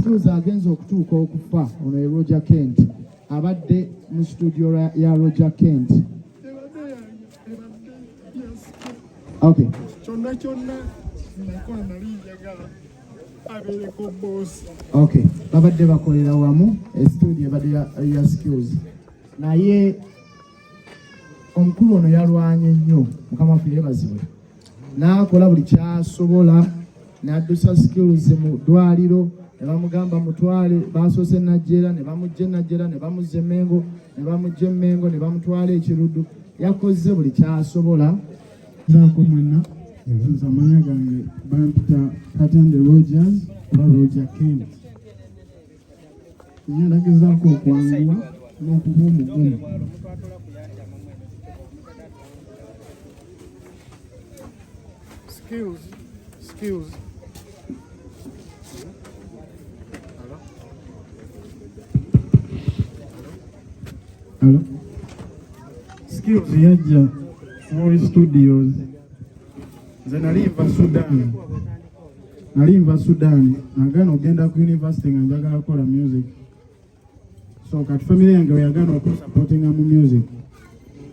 skills agenza okutuuka okufa ono ye Roger Kent abadde mu studio ya Roger Kent. Okay. Okay. Babadde bakolera wamu studio ebadde ya skills. Naye omukulu ono yalwanye nnyo Mukama waffe yeebazibwe. N'akola buli kyasobola n'addusa skills mu ddwaliro ne bamugamba mutwale basoose Najjera ne bamujja Najjera ne bamuzza Mengo ne bamujja Mengo ne bamutwala Ekiruddu. Yakoze buli kyasobola. Zaako mwenna nze amanya gange bampita Katende Rogers oba Roger Kent. Naye ndagezaako okwanguwa n'okuba omugumu. Skills. Hello. Skills yajja muri studios. Nze nalimva Sudan. Nagana ogenda ku university nga njagala kola music. So kati family yange oyagana okusupportinga mu music.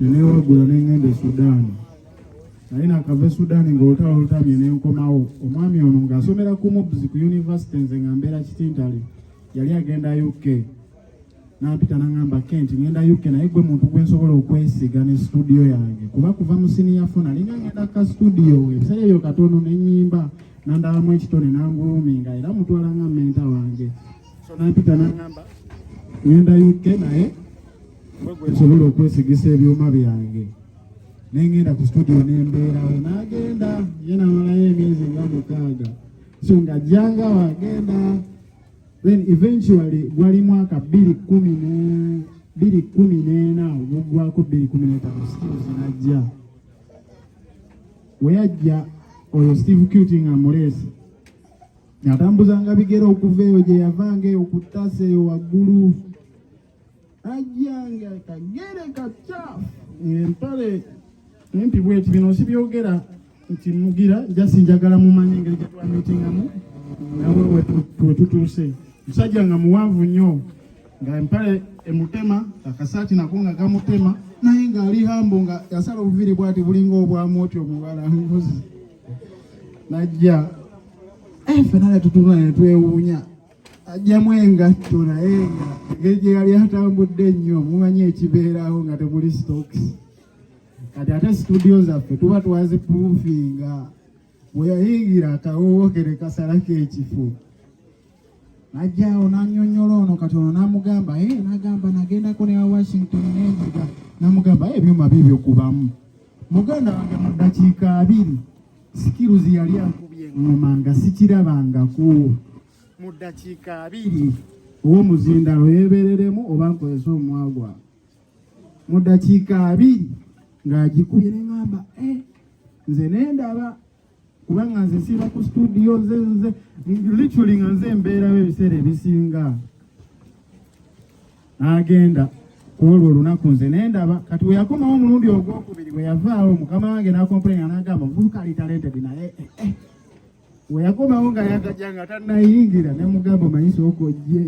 Nenewagula n'engende Sudan. Naye nakava Sudan ng'olutalutamye n'enkomawo. Omwami ono ng'asomera ku Mobs ku university nze nga mbeera Kitintale. Yali agenda UK. Nampita n'angamba Kent ngenda UK naye gwe muntu gwe nsobola okwesiga ne studio yange. Kuba kuva mu senior funa linga ngenda ka studio ebiseera ebyo katono n'ennyimba nandabamu ekitone nanguluminga era mutwala nga menta wange. So nampita n'angamba ngenda UK naye gwe nsobola okwesigisa ebyuma byange. Nengenda ku studio n'embeerawo n'agenda ye n'amalayo emyezi nga 6. So ng'ajjanga wagenda. Then eventually gwali mwaka 2014 ogwako 2015 skills najja. Weyajja oyo Steve Cuting amulesi. Yatambuzanga bigero okuva eyo gye yavanga eyo ku ttasa eyo waggulu. Ajjanga kagere kacafu. Empale empi bweti bino sibyogera nti mugira jasi njagala mumanye engeri gye twamitingamu nawe wetutuuse. Musajja nga muwanvu nnyo nga empale emutema akasaati nako nga kamutema naye ng'ali hambo nga yasala obuviri bwati bulinga obwamu oti omubala mbuzi. Najja fenale tutunula ne twewuunya ajjamu engatto naye nga engeri gye yali atambudde nnyo mumanyi ekibeerawo nga temuli stocks. Kati ate studio zaffe tuba twazipurufinga bwe yayingira akawookere kasalako ekifo. Najjaawo n'annyonnyola ono katono n'amugamba n'agamba nagendako ne wa Washington n'enziga n'amugamba ebyuma bibyo kubamu. Muganda wange mu ddakiika 2 skills yali akubye eŋŋoma nga sikirabangako. Mu ddakiika 2 ow'omuzindalo yeebereremu oba nkozesa omwagwa. Mu ddakiika 2 ng'agikubye n'eŋŋamba nze nendaba kubanga nze siba ku studio nze literally nga nze mbeerawo ebiseera ebisinga. N'agenda ku olwo olunaku nze nendaba kati we yakomawo omulundi ogwokubiri bwe yavaawo mukama wange n'akomplaina n'agamba omuvubuka ali talented naye we yakomawo nga yagajja nga tannayingira ne mugamba omanyi okojje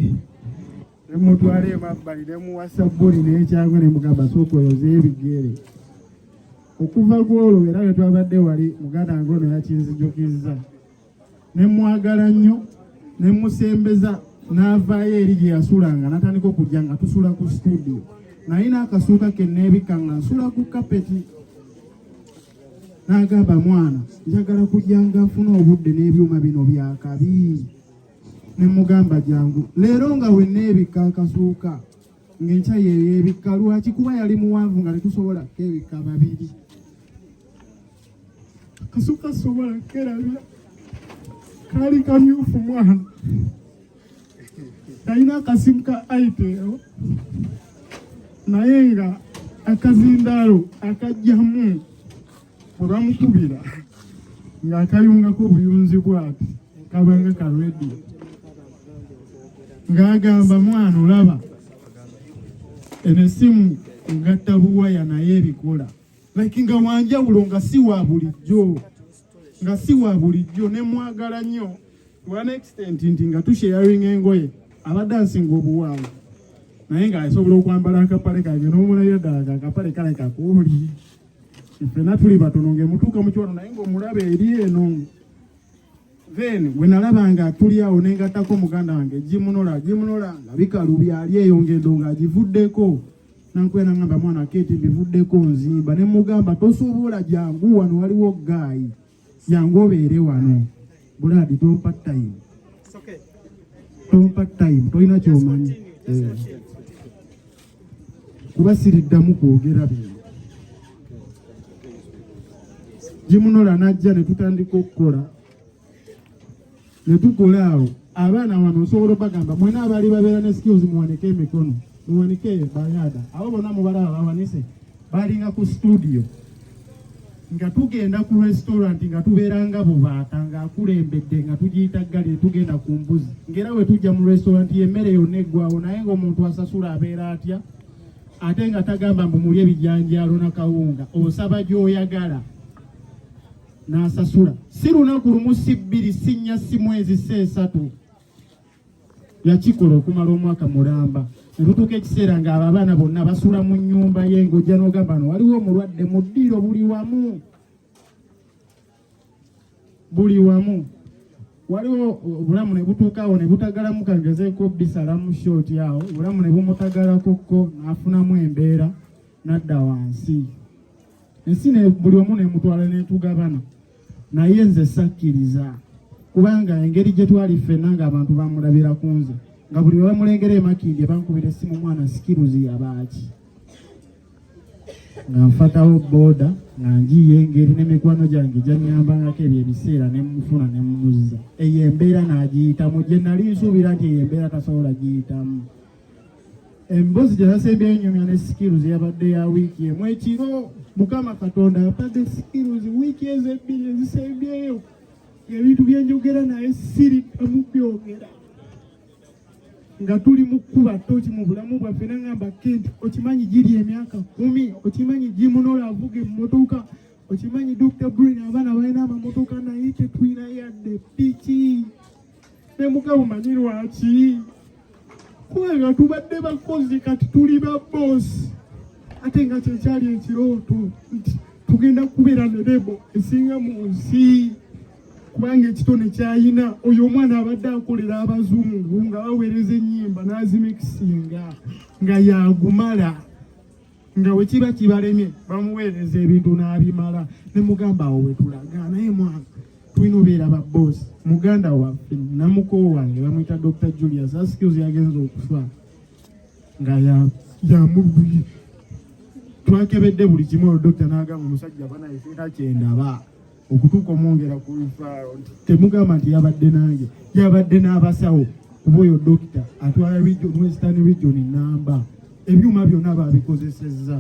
ne mutwala emabbali ne muwasa bbuli n'ekyangwe ne mugamba sooka oyoze ebigere. Okuva gwolwo era bwe twabadde wali muganda wange ono yakinzijukizza ne mwagala nnyo ne musembeza n'avaayo eri gye yasulanga n'atandika okujja nga tusula ku studio nalina akasuuka ke neebikka nga nsula ku kapeti. N'agamba mwana njagala kujja nga nfuna obudde n'ebyuma bino byakabi. Ne mugamba jangu leero nga we neebikka akasuuka ng'enkya yeebikka lwaki kuba yali muwanvu nga tetusobola keebikka babiri. Kasuka sobola kerabira kali kamyufu mwana talina akasimu ka Itel naye nga akazindaalo akajjamu bwe bamukubira ng'akayungako obuyunzi bwati kabanga ka radio ng'agamba mwana olaba eno essimu ngatta buwaya naye ebikola like nga wanjawulo nga si wa bulijjo ne mwagala nnyo to an extent nti nga tusharing engoye abadansinga obuwanvu naye ng'asobola okwambala akapale kange n'omulabira ddala akapale kale kakooli ffenna tuli batono ng'emutuuka mu kiwano naye ng'omulaba eri eno. Then bwe nalaba nga tuli awo ne ngattako muganda wange gimunola nga bikalu byali eyo ngendo ng'agivuddeko nankwena ngamba mwana Keti bivuddeko nzimba ne mugamba tosobola jangu wano waliwo gaayi jangu obeere wano buladi tompa time tolina kyomanyi kuba siriddamu kwogera bino. Gimunola najja ne tutandika okukola ne tukola awo abaana wano osobola bagamba mwena abali babeera ne skills muwanike emikono muwanike bayada abo bonna mubalaba bawanise balinga ku studio nga tugenda ku restaurant nga tubeeranga bubaata ng'akulembedde nga tugiyita gali tugenda ku mbuzi ngera we tujja mu restaurant y'emmere yonna eggwawo naye ng'omuntu asasula abeera atya ate nga tagamba mbu mulye ebijanjaalo na kawunga osaba gy'oyagala n'asasula si lunaku lumu si bbiri si nnya si mwezi si esatu yakikola okumala omwaka mulamba ne tutuuka ekiseera ng'abo abaana bonna basula mu nnyumba ye ng'ojja n'ogamba no waliwo omulwadde mu ddiiro buli wamu waliwo obulamu ne butuukaawo ne butagalamu kagezeeko bisalamu shooti awo obulamu ne bumutagalakokko n'afunamu embeera n'adda wansi ensi ne buli omu n'emutwala n'etugabana naye nze sakkiriza kubanga engeri gye twali ffenna ng'abantu bamulabira ku nze nga buli we bamulengera emakindi bankubira essimu mwana sikiruzi yabaaki nga nfatawo booda nga ngiye engeri n'emikwano gyange gyanyambangako ebyo ebiseera ne mufuna ne muzza eyo embeera n'agiyitamu gye nali nsuubira nti eyo embeera tasobola giyitamu. Emboozi gye yasembyeyo nyumya ne sikiruzi yabadde ya wiiki emu ekiro Mukama Katonda yapadde sikiruzi wiiki ezo ebbiri ezisembyeyo ebintu byenjogera naye siriddamu byogera nga tuli mu kkuba tooki mu bulamu bwaffe nangamba Kenti okimanyi giri emyaka 10 okimanyi gimunola avuga emmotoka okimanyi Dr. Brain abaana balina amamotoka naye tetulina yadde piki ne Mukama manyi lwaki kubanga tubadde bakozi kati tuli ba boosi ate nga kyekyali ekirooto nti tugenda kubeera ne lebo esinga mu nsi kubanga ekitone kyayina oyo omwana abadde akolera abazungu nga baweereza ennyimba n'azimikisinga nga yagumala nga we kiba kibalemye bamuweereza ebintu n'abimala ne mugamba awo we tulaga naye mwana tulina obeera ba boosi. Muganda waffe namukoo wange bamuyita Dr. Julius askills yagenza okufa nga twakebedde buli kimu olwo dokita n'agamba omusajja banaye sina kyendaba okutuuka omwongera ku lufaaro temugamba nti yabadde nange yabadde n'abasawo kuba oyo dokita atwala Western Region namba ebyuma byonna babikozesezza.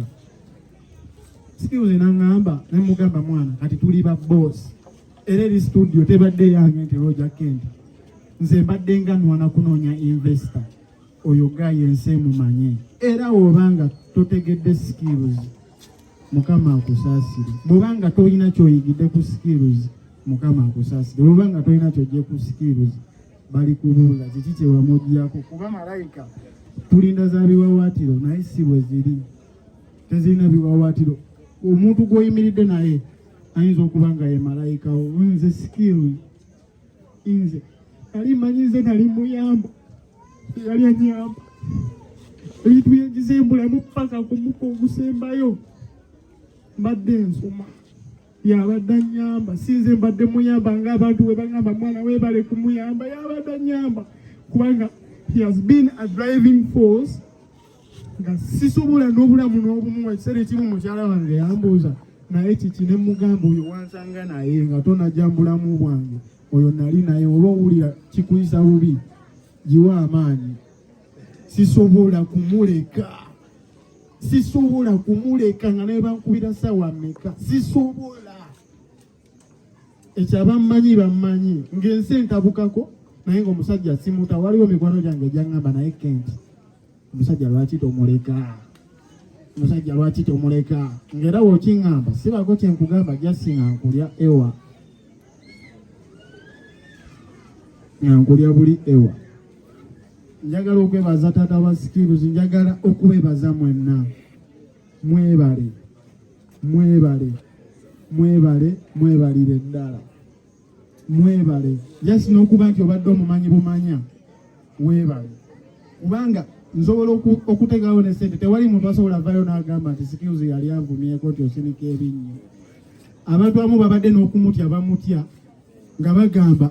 Skills n'angamba ne mugamba mwana kati tuli ba boosi era eri studio tebadde yange nti Roger Kent nze mbadde nga nwana kunoonya investor oyo gaye ensi emumanye era wobanga totegedde skills Mukama akusaasire bwobanga tolina kyoyigidde ku skills Mukama akusaasire bwobanga tolina kyojje ku skills bali kubuuza kiki kyewamuggyako kuba malayika tulinda za biwawaatiro naye si bwe ziri tezirina biwawaatiro. Omuntu gw'oyimiridde naye ayinza okuba nga ye malayika nze skills nze ali manyize nali muyamba yali anyamba ebintu byegizembulamu paka ku muko ogusembayo mbadde nsoma yabadde anyamba sinze mbadde muyamba ng'abantu bwe bagamba mwana weebale kumuyamba yabadde anyamba kubanga he has been a driving force nga sisobola n'obulamu n'obumu ekiseera ekimu mukyala wange yambuuza naye kiki ne mugamba oyo wansanga naye nga tonajja mbulamu bwange oyo nali naye oba owulira kikuyisa bubi giwa amaanyi sisobola kumuleka nga naye bankubira ssaawa mmeka sisobola ekyo abammanyi bammanyi ng'ensi entabukako naye ng'omusajja simuta waliwo mikwano gyange gyangamba naye Kenti omusajja lwaki tomuleka ng'era wookingamba sibako kyenkugamba jasinga nkulya ewa nkulya buli ewa. Njagala okwebaza taata wa Skills, njagala okubebaza mwenna. Mwebale, mwebale, mwebale, mwebalire ddala. Mwebale. Just n'okuba nti obadde omumanyi bumanya, weebale. Kubanga nsobola okuteekawo ne ssente, tewali muntu asobola avayo n'agamba nti Skills yali anvumyeko nti osinika ebinnyo. Abantu abamu babadde n'okumutya bamutya nga bagamba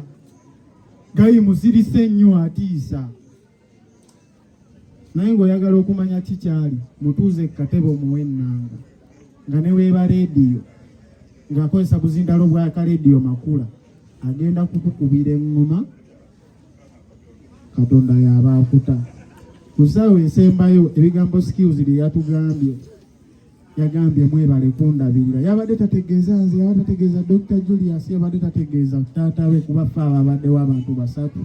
gayi musirise nnyo atiisa. Naye ng'oyagala okumanya kikyali, mutuuze katebe omuwe ennanga. Nga ne weeba leediyo, ng'akozesa buzindalo bwa leediyo makula, agenda kukukubira eŋŋoma, Katonda y'aba akuta. Ku ssaawa esembayo ebigambo Skills bye yatugambye, yagambye mwebale kundabirira. Yabadde tategeeza nze, yabadde tategeeza Dr. Julius, yabadde tategeeza taata we kuba ffe ababaddewo abantu basatu.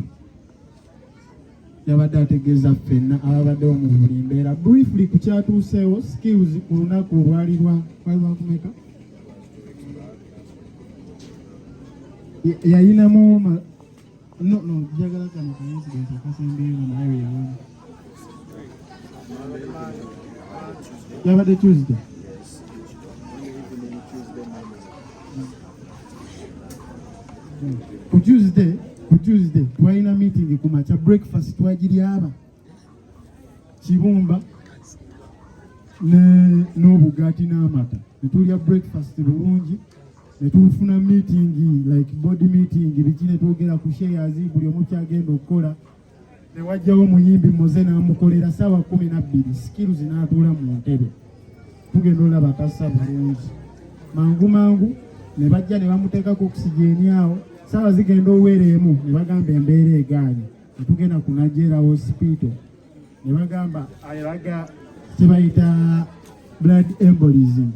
Yabadde ategeeza ffenna ababaddewo mu buli mbeera. Briefly ku kyatuuseewo Skills ku lunaku olwali lwakumeka yayinamu njagala kano kaincident akasembeera naye yawamu. Yabadde Tuesday. Ku Tuesday twalina meeting ku makya, breakfast twagiryaba kibumba n'obugaati n'amata. Ne tulya breakfast bulungi, ne tufuna meeting like board meeting, biki ne twogera ku shares buli omu kyagenda okukola. Ne wajjawo muyimbi Moze n'amukolera ssaawa 12. Skills n'atuula mu ntebe, tugenda olaba tassa bulungi. Mangu ne bajja ne bamuteekako oxygen awo. Ssaawa zigenda oweereemu ne bagamba embeera egaanye, ne tugenda ku Nigeria hospital ne bagamba alaga kyebayita blood embolism,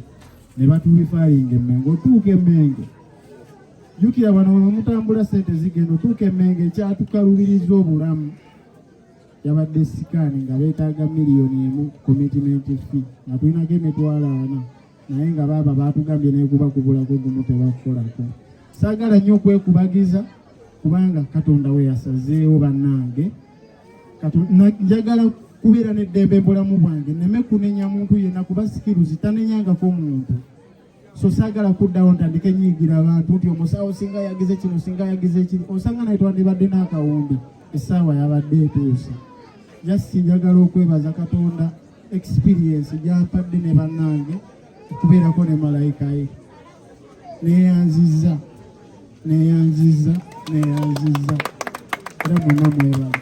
ne batubifalinga Emmengo. Otuuka Emmengo, jjukira bano bamutambula ssente zigenda, otuuka Emmengo ekyatukalubiriza obulamu yabadde sikaani nga beetaaga $1 million commitment fee, nga tulinako $40,000, naye nga baaba baatugambye neekuba kubulako gumu tebakukolako. Saagala nnyo okwekubagiza kubanga Katonda we yasazeewo bannange. Njagala kubeera n'eddembe mu bulamu bwange, nneme kunenya muntu yenna kuba Skills tanenyangako muntu. So saagala kuddawo ntandike nyigira abantu nti omusawo singa yagize kino, singa yagize kino. Osanga naye twandibadde n'akawumbi, essaawa yabadde etuuse. Just njagala okwebaza Katonda experience gyampadde ne bannange, okubeerako ne malayika ye. Neyanziza. Era mwenna mwebale.